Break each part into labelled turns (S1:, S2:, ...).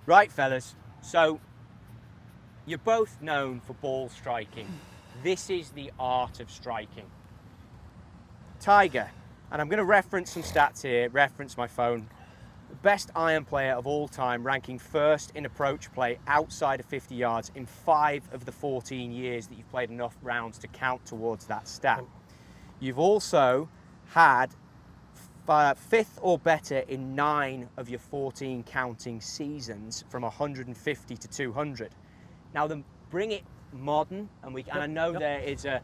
S1: Right, fellas. So, you're both known for ball striking. This is the art of striking. Tiger, and I'm going to reference some stats here, reference my phone. The best iron player of all time, ranking first in approach play outside of 50 yards in 5 of the 14 years that you've played enough rounds to count towards that stat. You've also had 5th or better in 9 of your 14 counting seasons from 150 to 200. Now then, bring it modern, and I know there is a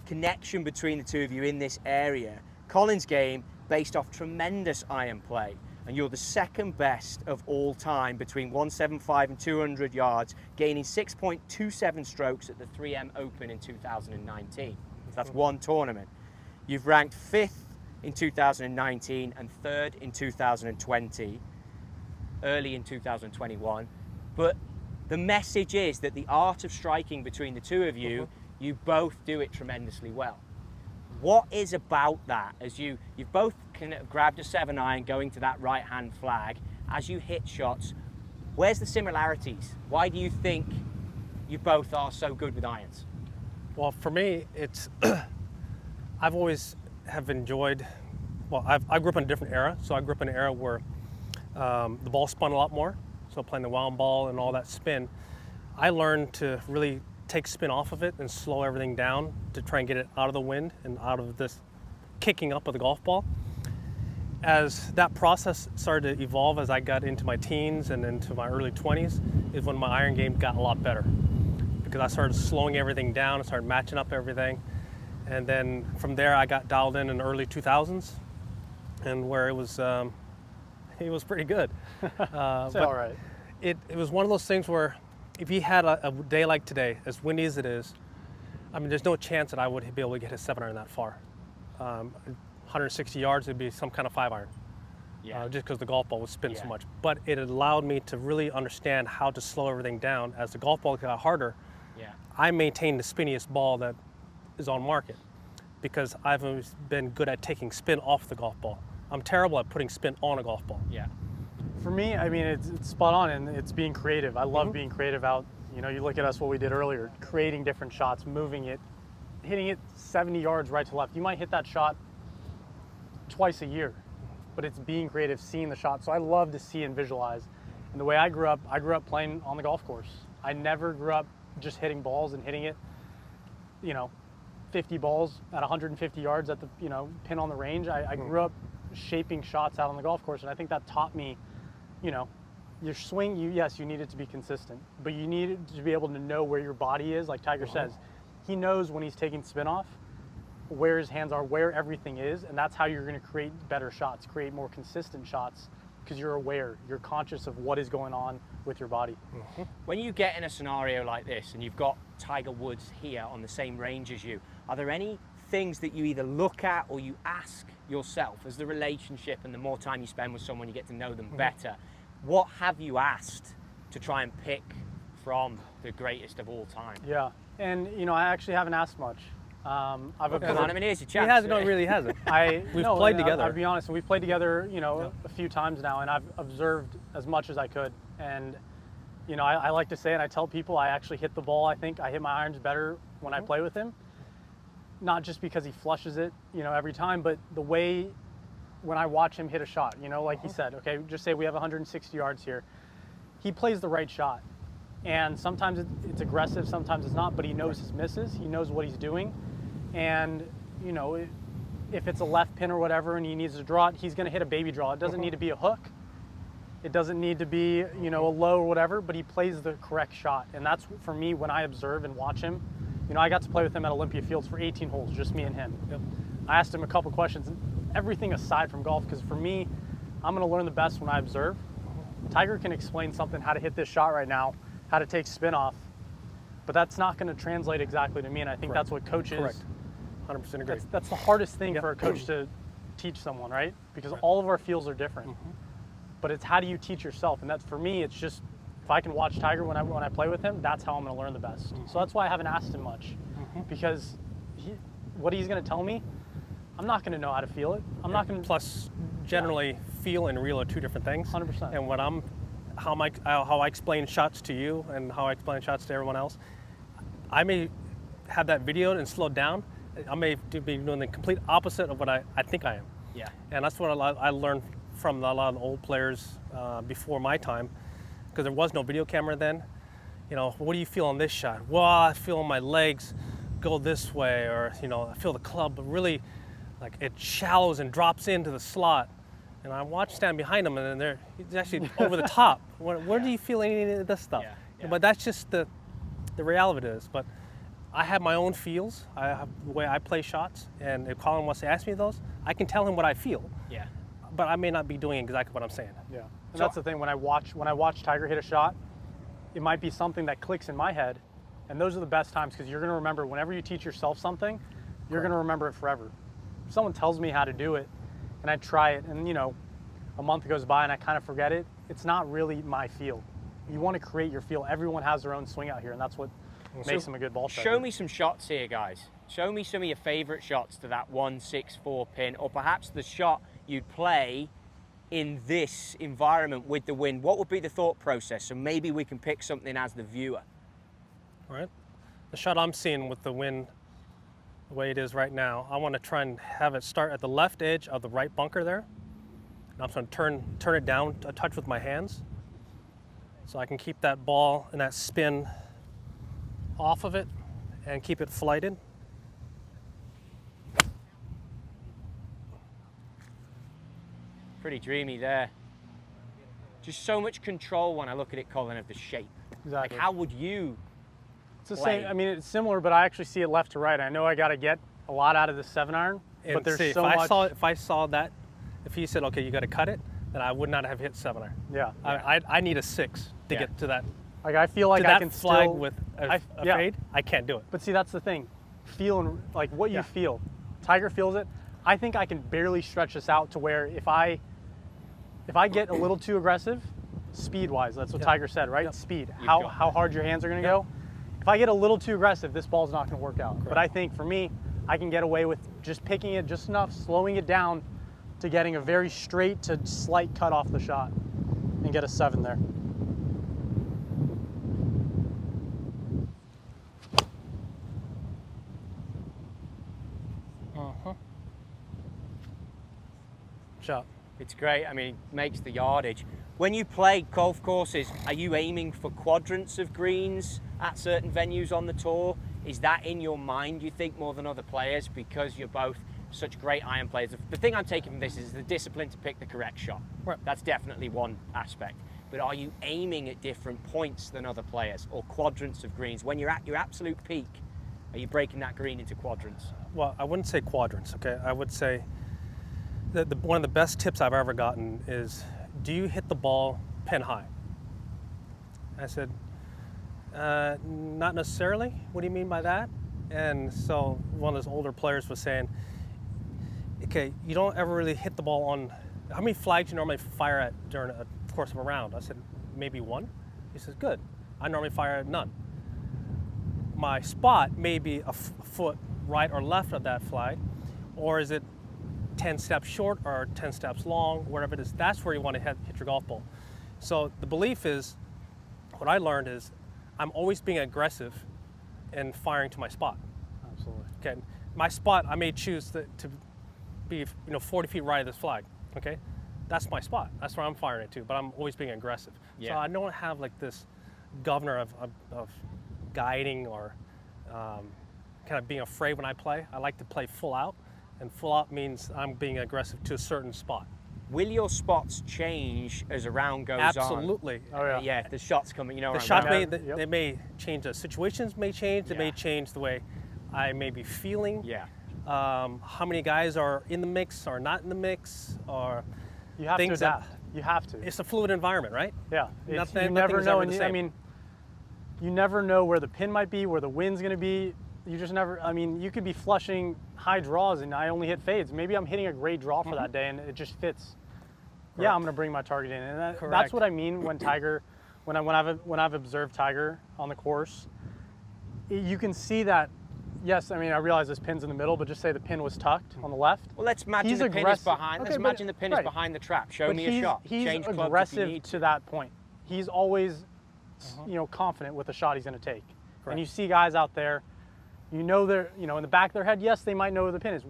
S1: connection between the two of you in this area. Collin's game based off tremendous iron play, and you're the second best of all time between 175 and 200 yards, gaining 6.27 strokes at the 3M Open in 2019. That's one tournament. You've ranked 5th in 2019 and 3rd in 2020, early in 2021. But the message is that the art of striking between the two of you, you both do it tremendously well. What is about that, as you've both kind of grabbed a 7-iron going to that right-hand flag, as you hit shots, where's the similarities? Why do you think you both are so good with irons?
S2: Well, for me, it's, I've always have enjoyed, well, I grew up in a different era. So I grew up in an era where the ball spun a lot more. So playing the wound ball and all that spin, I learned to really take spin off of it and slow everything down to try and get it out of the wind and out of this kicking up of the golf ball. As that process started to evolve as I got into my teens and into my early 20s is when my iron game got a lot better, because I started slowing everything down and started matching up everything. And then from there I got dialed in the early 2000s, and where it was pretty good.
S3: It's all right.
S2: It was one of those things where if you had a day like today, as windy as it is, I mean, there's no chance that I would be able to get a 7-iron that far. 160 yards, it'd be some kind of 5-iron. Yeah. Just because the golf ball would spin so much. But it allowed me to really understand how to slow everything down. As the golf ball got harder, I maintained the spinniest ball that is on market, because I've always been good at taking spin off the golf ball. I'm terrible at putting spin on a golf ball.
S1: Yeah.
S3: For me, I mean, it's spot on, and it's being creative. I love being creative out. You know, you look at us, what we did earlier, creating different shots, moving it, hitting it 70 yards right to left. You might hit that shot twice a year, but it's being creative, seeing the shot. So I love to see and visualize. And the way I grew up playing on the golf course. I never grew up just hitting balls and hitting it, 50 balls at 150 yards at the, pin on the range. I grew up shaping shots out on the golf course, and I think that taught me, your swing, you need it to be consistent, but you need to be able to know where your body is. Like Tiger says, he knows when he's taking spin off, where his hands are, where everything is, and that's how you're going to create better shots, create more consistent shots, because you're aware, you're conscious of what is going on with your body.
S1: When you get in a scenario like this and you've got Tiger Woods here on the same range as you, are there any things that you either look at or you ask yourself as the relationship and the more time you spend with someone, you get to know them better? What have you asked to try and pick from the greatest of all time?
S3: Yeah, and I actually haven't asked much.
S1: Come on, here's your chance.
S2: He hasn't, no, really hasn't. We've played together.
S3: I'll be honest, and we've played together, a few times now, and I've observed as much as I could. And, I like to say, and I tell people, I actually hit the ball. I think I hit my irons better when I play with him. Not just because he flushes it, every time, but the way when I watch him hit a shot, like he said, okay, just say we have 160 yards here. He plays the right shot. And sometimes it's aggressive, sometimes it's not, but he knows his misses. He knows what he's doing. And, if it's a left pin or whatever and he needs to draw it, he's going to hit a baby draw. It doesn't need to be a hook. It doesn't need to be, a low or whatever, but he plays the correct shot. And that's, for me, when I observe and watch him. I got to play with him at Olympia Fields for 18 holes, just me and him. I asked him a couple questions, everything aside from golf, because for me, I'm going to learn the best when I observe. Tiger can explain something, how to hit this shot right now, how to take spin off, but that's not going to translate exactly to me, and I think that's what coaches...
S2: Correct. 100% agree.
S3: That's the hardest thing for a coach to teach someone, right? Because all of our feels are different. But it's how do you teach yourself? And that's, for me, it's just, if I can watch Tiger when I play with him, that's how I'm going to learn the best. So that's why I haven't asked him much, because what he's going to tell me, I'm not going to know how to feel it. I'm not going to...
S2: Plus, generally, feel and real are two different things.
S3: 100%.
S2: And what I'm how I explain shots to you and how I explain shots to everyone else. I may have that videoed and slowed down. I may be doing the complete opposite of what I think I am.
S1: Yeah.
S2: And that's what I learned from a lot of the old players before my time, because there was no video camera then. You know, what do you feel on this shot? Well, I feel my legs go this way, or you know, I feel the club really like it shallows and drops into the slot. And I watch stand behind him, and then he's actually over the top. Where do you feel any of this stuff?
S1: Yeah.
S2: But that's just the reality is. But I have my own feels. I have the way I play shots, and if Collin wants to ask me those, I can tell him what I feel.
S1: Yeah.
S2: But I may not be doing exactly what I'm saying.
S3: Yeah. And that's the thing, when I watch Tiger hit a shot, it might be something that clicks in my head, and those are the best times, because you're going to remember, whenever you teach yourself something, you're going to remember it forever. If someone tells me how to do it, and I try it, and you know, a month goes by and I kind of forget it, it's not really my feel. You want to create your feel. Everyone has their own swing out here, and that's what makes them a good ball striker.
S1: Show me some shots here, guys. Show me some of your favorite shots to that 164 pin, or perhaps the shot you'd play in this environment with the wind. What would be the thought process? So maybe we can pick something as the viewer.
S2: All right. The shot I'm seeing with the wind the way it is right now, I want to try and have it start at the left edge of the right bunker there. And I'm going to turn it down a touch with my hands, so I can keep that ball and that spin off of it and keep it flighted.
S1: Pretty dreamy there. Just so much control when I look at it, Collin, of the shape.
S3: Exactly.
S1: Like, how would you
S3: It's the
S1: play?
S3: same. I mean, it's similar, but I actually see it left to right. I know I got to get a lot out of the 7-iron,
S2: And
S3: but there's
S2: see,
S3: so much.
S2: if I saw that, if he said, okay, you got to cut it, then I would not have hit 7-iron.
S3: Yeah.
S2: I need a 6 to
S1: Yeah.
S2: get to that.
S3: Like, I feel like
S2: To
S3: I
S2: that
S3: can
S2: flag
S3: still,
S2: with a
S3: yeah.
S2: fade, I can't do it.
S3: But see, that's the thing. Feeling like what you
S2: Yeah.
S3: feel. Tiger feels it. I think I can barely stretch this out to where if I get a little too aggressive, speed-wise, that's what
S2: Yeah.
S3: Tiger said, right?
S2: Yep.
S3: Speed.
S1: got
S3: How hard your hands are going to go. If I get a little too aggressive, this ball's not going to work out. But I think for me, I can get away with just picking it just enough, slowing it down to getting a very straight to slight cut off the shot and get a 7 there.
S2: Shot.
S1: It's great. I mean, it makes the yardage. When you play golf courses, are you aiming for quadrants of greens at certain venues on the tour? Is that in your mind, you think, more than other players, because you're both such great iron players? The thing I'm taking from this is the discipline to pick the correct shot.
S2: Right.
S1: That's definitely one aspect. But are you aiming at different points than other players, or quadrants of greens? When you're at your absolute peak, are you breaking that green into quadrants?
S2: Well, I wouldn't say quadrants, okay? I would say that one of the best tips I've ever gotten is, do you hit the ball pin high? I said, not necessarily. What do you mean by that? And so one of those older players was saying, okay, you don't ever really hit the ball on, how many flags you normally fire at during a course of a round? I said, maybe 1. He says, good. I normally fire at none. My spot may be a foot right or left of that flag, or is it 10 steps short or 10 steps long, wherever it is. That's where you want to hit your golf ball. So the belief is, what I learned is, I'm always being aggressive and firing to my spot.
S3: Absolutely.
S2: Okay, my spot, I may choose to be 40 feet right of this flag. Okay, that's my spot. That's where I'm firing it to. But I'm always being aggressive.
S1: Yeah.
S2: So I don't have like this governor of guiding or kind of being afraid when I play. I like to play full out, and full out means I'm being aggressive to a certain spot.
S1: Will your spots change as a round goes on?
S2: Absolutely.
S3: Oh, yeah.
S1: Yeah, if the shot's coming, you know.
S2: The
S1: what
S2: shot
S1: I'm
S2: may,
S3: Yep.
S2: they may change, the situations may change, they may
S1: Yeah.
S2: change the way I may be feeling.
S1: Yeah.
S2: How many guys are in the mix or not in the mix, or
S3: You have to
S2: things that-
S3: adapt. You have to.
S2: it's a fluid environment, right?
S3: Yeah. It's,
S2: Nothing-
S3: you never
S2: nothing's
S3: know.
S2: ever
S3: And
S2: the
S3: I
S2: same.
S3: mean, you never know where the pin might be, where the wind's going to be. You just never. I mean, you could be flushing high draws, and I only hit fades. Maybe I'm hitting a great draw for that day, and it just fits. Yeah, I'm going to bring my target in, and that's
S2: Correct.
S3: what I mean when Tiger, when I've observed Tiger on the course. You can see that. Yes, I mean, I realize this pin's in the middle, but just say the pin was tucked on the left.
S1: Well, let's imagine
S3: He's
S1: the pin is
S3: aggressive.
S1: behind.
S3: Okay,
S1: Let's
S3: but-
S1: imagine the pin is
S3: right.
S1: behind the trap. Show
S3: But
S1: me a shot.
S3: He's
S1: Change clubs if you
S3: aggressive
S1: need
S3: to that point. he's always, confident with the shot he's going to take.
S2: Correct.
S3: And you see guys out there, they're, in the back of their head, yes, they might know where the pin is.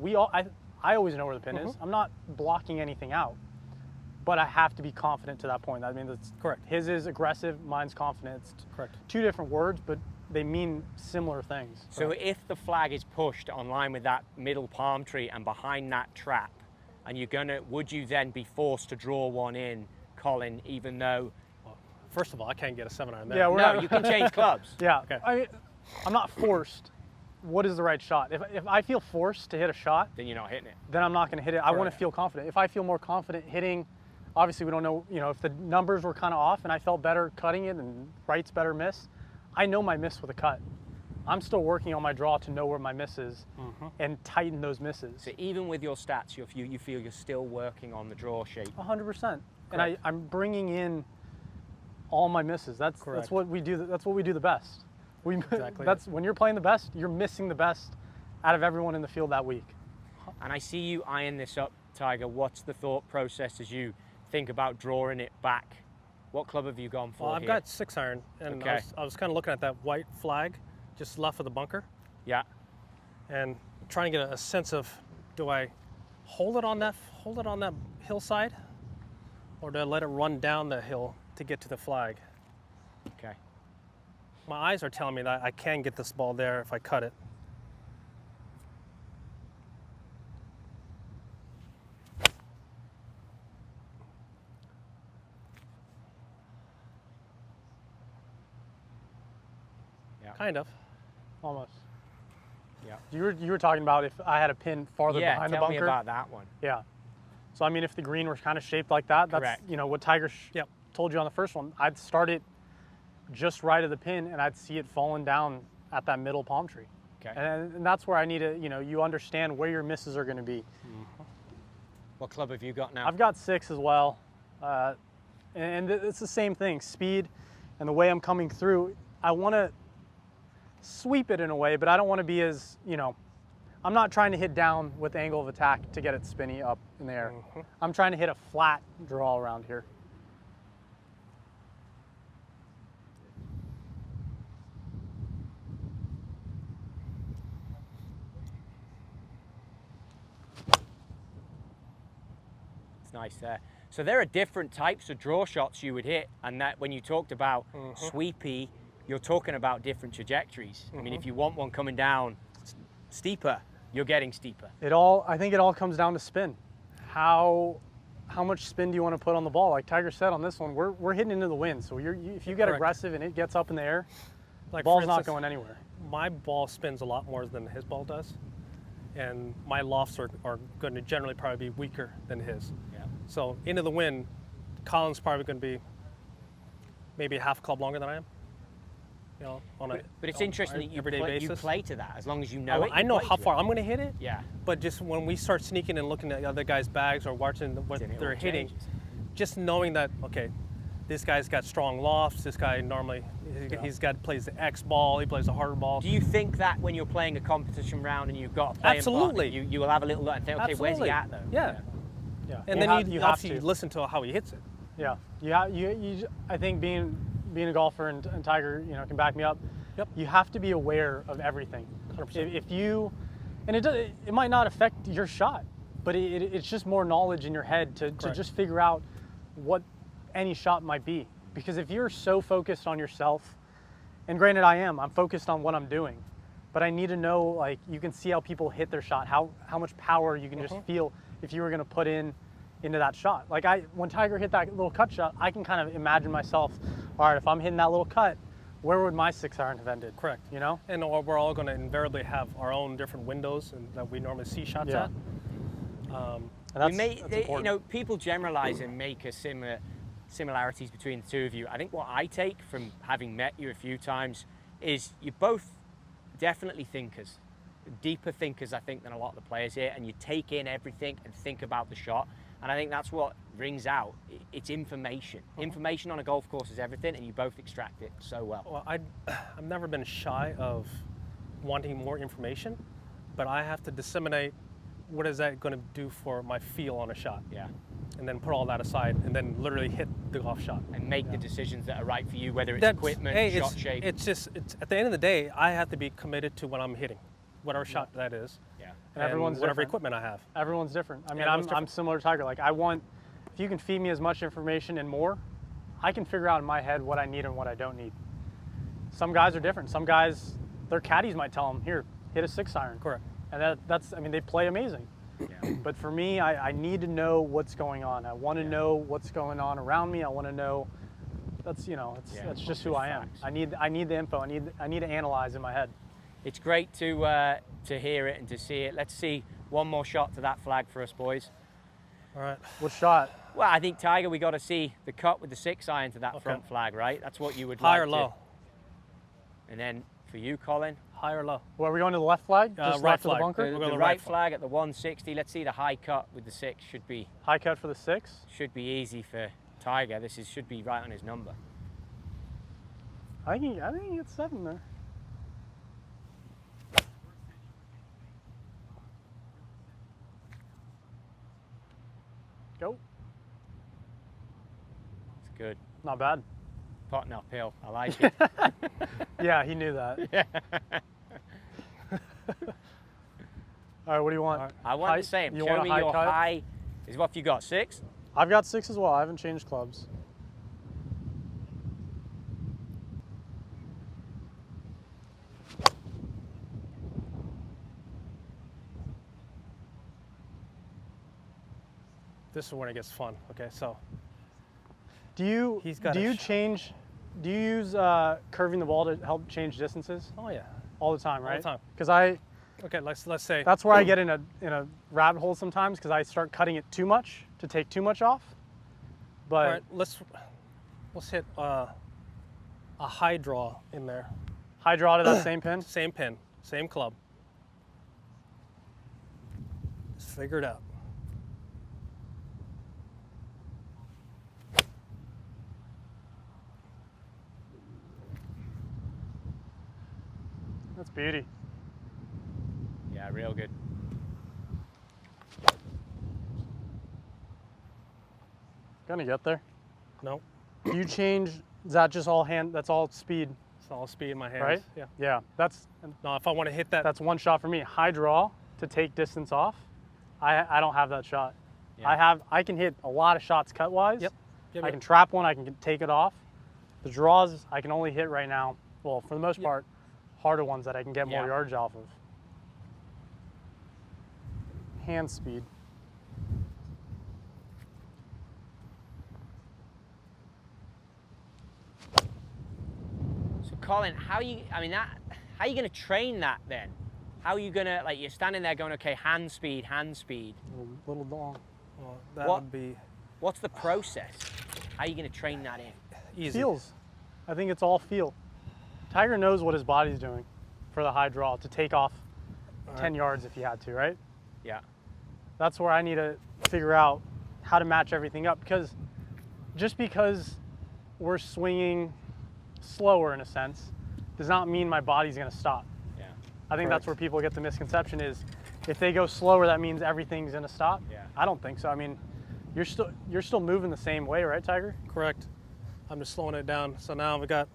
S3: I always know where the pin is. I'm not blocking anything out, but I have to be confident to that point. I mean, that's
S2: Correct.
S3: His is aggressive, mine's confident. It's
S2: Correct.
S3: two different words, but they mean similar things.
S1: So if the flag is pushed on line with that middle palm tree and behind that trap, and would you then be forced to draw one in, Collin, even though?
S2: First of all, I can't get a 7-iron there.
S3: Yeah,
S1: No, you can change clubs.
S3: Yeah,
S2: Okay.
S3: I'm not forced. What is the right shot? If I feel forced to hit a shot,
S1: Then you're not hitting it.
S3: then I'm not going to hit it. I want to
S2: Correct.
S3: feel confident. If I feel more confident hitting, obviously we don't know, if the numbers were kind of off and I felt better cutting it and right's better miss, I know my miss with a cut. I'm still working on my draw to know where my miss is and tighten those misses.
S1: So even with your stats, you feel you're still working on the draw shape.
S3: 100%. And
S2: Correct.
S3: I'm bringing in all my misses. That's
S2: Correct.
S3: what we do. That's what we do the best.
S2: Exactly.
S3: That's when you're playing the best, you're missing the best out of everyone in the field that week.
S1: And I see you eyeing this up, Tiger. What's the thought process as you think about drawing it back? What club have you gone for
S2: Well, I've
S1: here?
S2: got 6-iron, and
S1: Okay.
S2: I was kind of looking at that white flag just left of the bunker,
S1: Yeah.
S2: and trying to get a sense of, do I hold it on that hillside, or do I let it run down the hill to get to the flag?
S1: Okay.
S2: My eyes are telling me that I can get this ball there if I cut it.
S1: Yeah.
S2: Kind of.
S3: Almost.
S1: Yeah.
S3: You were talking about if I had a pin farther
S1: Yeah.
S3: behind the
S1: Tell me
S3: bunker.
S1: about that one.
S3: Yeah. So I mean, if the green was kind of shaped like that,
S1: Correct.
S3: that's what Tiger
S2: Yep.
S3: told you on the first one. I'd start it just right of the pin, and I'd see it falling down at that middle palm tree.
S1: Okay.
S3: And that's where I need to, you understand where your misses are going to be.
S1: What club have you got now?
S3: I've got 6 as well, and it's the same thing. Speed and the way I'm coming through, I want to sweep it in a way, but I don't want to be as, I'm not trying to hit down with angle of attack to get it spinny up in the air. I'm trying to hit a flat draw around here.
S1: It's nice there. So there are different types of draw shots you would hit, and that when you talked about sweepy, you're talking about different trajectories. I mean, if you want one coming down steeper, you're getting steeper.
S3: I think it all comes down to spin. How much spin do you want to put on the ball? Like Tiger said on this one, we're hitting into the wind. So if you get
S2: Correct.
S3: aggressive and it gets up in the air,
S2: Like,
S3: the ball's
S2: for
S3: not
S2: instance,
S3: going anywhere.
S2: My ball spins a lot more than his ball does, and my lofts are going to generally probably be weaker than his.
S1: Yeah.
S2: So into the wind, Collin's probably going to be maybe a half club longer than I am. On a
S1: But it's
S2: on
S1: interesting
S2: an
S1: that you
S2: everyday basis.
S1: play to that as long as you know it.
S2: I
S1: you
S2: know
S1: play
S2: how
S1: to
S2: far
S1: it.
S2: I'm going to hit it.
S1: Yeah.
S2: But just when we start sneaking and looking at the other guys' bags or watching what
S1: Then it
S2: they're
S1: all
S2: hitting,
S1: changes.
S2: just knowing that, okay, this guy's got strong lofts. This guy normally plays the X ball. He plays the harder ball.
S1: Do you think that when you're playing a competition round and you've got a playing
S2: Absolutely.
S1: partner, you will have a little look and think, okay, where's he
S2: Absolutely.
S1: at though?
S2: Yeah.
S3: Yeah.
S2: And then you
S3: have
S2: obviously
S3: to.
S2: listen to how he hits it.
S3: Yeah, I think being a golfer and Tiger, can back me up.
S2: Yep.
S3: You have to be aware of everything.
S2: 100%.
S3: If you, and it might not affect your shot, but it's just more knowledge in your head to
S2: Correct.
S3: just figure out what any shot might be. Because if you're so focused on yourself, and granted I'm focused on what I'm doing, but I need to know, like, you can see how people hit their shot, how much power you can just feel if you were going to put into that shot. Like when Tiger hit that little cut shot, I can kind of imagine myself, all right, if I'm hitting that little cut, where would my 6-iron have ended?
S2: Correct. And we're all going to invariably have our own different windows and that we normally see shots
S3: Yeah.
S2: at.
S3: And that's important.
S1: People generalize and make similarities between the two of you. I think what I take from having met you a few times is you're both definitely thinkers, deeper thinkers, I think, than a lot of the players here, and you take in everything and think about the shot. And I think that's what rings out. It's information. Information on a golf course is everything, and you both extract it so well.
S2: Well, I've never been shy of wanting more information, but I have to disseminate what is that going to do for my feel on a shot.
S1: Yeah.
S2: and then put all that aside, and then literally hit the golf shot.
S1: And make the decisions that are right for you, whether it's
S2: That's-
S1: equipment,
S2: hey,
S1: shot shape.
S2: It's at the end of the day, I have to be committed to what I'm hitting, whatever shot that is,
S1: Yeah.
S3: And everyone's
S2: whatever
S3: different.
S2: equipment I have.
S3: Everyone's different. I mean,
S2: Everyone's
S3: I'm
S2: different.
S3: similar to Tiger. Like, if you can feed me as much information and more, I can figure out in my head what I need and what I don't need. Some guys are different. Some guys, their caddies might tell them, here, hit a 6-iron.
S2: Correct.
S3: And I mean, they play amazing.
S1: Yeah.
S3: But for me, I need to know what's going on. I want to know what's going on around me. I want to know. That's that's just who I am.
S1: facts.
S3: I need the info. I need to analyze in my head.
S1: It's great to hear it and to see it. Let's see one more shot to that flag for us, boys.
S2: All right.
S3: What shot?
S1: Well, I think, Tiger, we got to see the cut with the 6-iron to that
S2: Okay.
S1: front flag, right? That's what you would
S2: High
S1: like
S2: or low?
S1: And then for you, Collin,
S2: High or low?
S3: Well, are we going to the left flag? Just
S2: right
S3: left of the
S2: flag.
S3: bunker?
S2: We'll go
S1: the
S2: to the
S1: right
S2: right
S1: flag at the 160. Let's see the high cut with the 6. Should be
S3: High cut for the 6.
S1: easy for Tiger. Should be right on his number.
S3: I think he gets 7 there. Go.
S1: It's good.
S3: Not bad.
S1: Potting uphill. I like it.
S3: Yeah, he knew that. All right, what do you want?
S1: I want
S3: High-
S1: the same.
S3: you
S1: Show
S3: want a
S1: me
S3: high
S1: your
S3: cut?
S1: high. Is what you got? 6?
S3: I've got 6 as well. I haven't changed clubs.
S2: This is when it gets fun. Okay, so
S3: Do you
S2: He's got
S3: do
S2: a
S3: you
S2: shot.
S3: change? Do you use curving the ball to help change distances
S2: oh yeah.
S3: all the time?
S2: the
S3: Right.
S2: time.
S3: Because
S2: Okay, let's say
S3: that's where I get in a rabbit hole sometimes because I start cutting it too much to take too much off. But
S2: all right, let's hit a high draw in there.
S3: high draw to that same pin.
S2: Same pin, same club. Let's figure it out.
S3: That's beauty.
S1: Yeah, real good.
S3: Gonna get there.
S2: No,
S3: Do you change? Is that just all hand? That's all speed,
S2: it's all speed in my hands.
S3: right?
S2: Yeah.
S3: Yeah. That's
S2: Now, if I want to hit that,
S3: one shot for me. High draw to take distance off. I don't have that shot.
S1: Yeah.
S3: I can hit a lot of shots cut wise.
S2: Yep.
S3: I can trap one. I can take it off. The draws I can only hit right now. Well, for the most part, harder ones that I can get more
S1: Yeah.
S3: yardage off of. Hand speed.
S1: So, Collin, how are you going to train that then? How are you going to, like, you're standing there going, okay, hand speed.
S3: Little long.
S2: well, that
S1: What?
S2: would be
S1: What's the process? How are you going to train that in?
S2: easy.
S3: Feels. I think it's all feel. Tiger knows what his body's doing for the high draw to take off 10 yards if he had to, right?
S1: Yeah.
S3: That's where I need to figure out how to match everything up because just because we're swinging slower in a sense does not mean my body's going to stop.
S1: Yeah.
S3: I think that's
S2: Correct.
S3: where people get the misconception is if they go slower that means everything's going to stop.
S1: Yeah.
S3: I don't think so. I mean, you're still moving the same way, right, Tiger?
S2: Correct. I'm just slowing it down. So now we got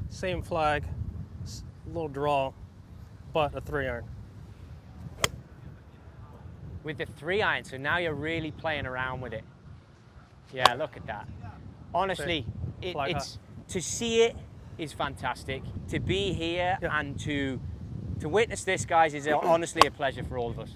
S2: same flag, little draw, but a 3-iron.
S1: With the 3-iron, so now you're really playing around with it. Yeah, look at that. Honestly,
S2: Flag
S1: it's to see it is fantastic. To be here
S2: Yeah.
S1: and to witness this, guys, is honestly a pleasure for all of us.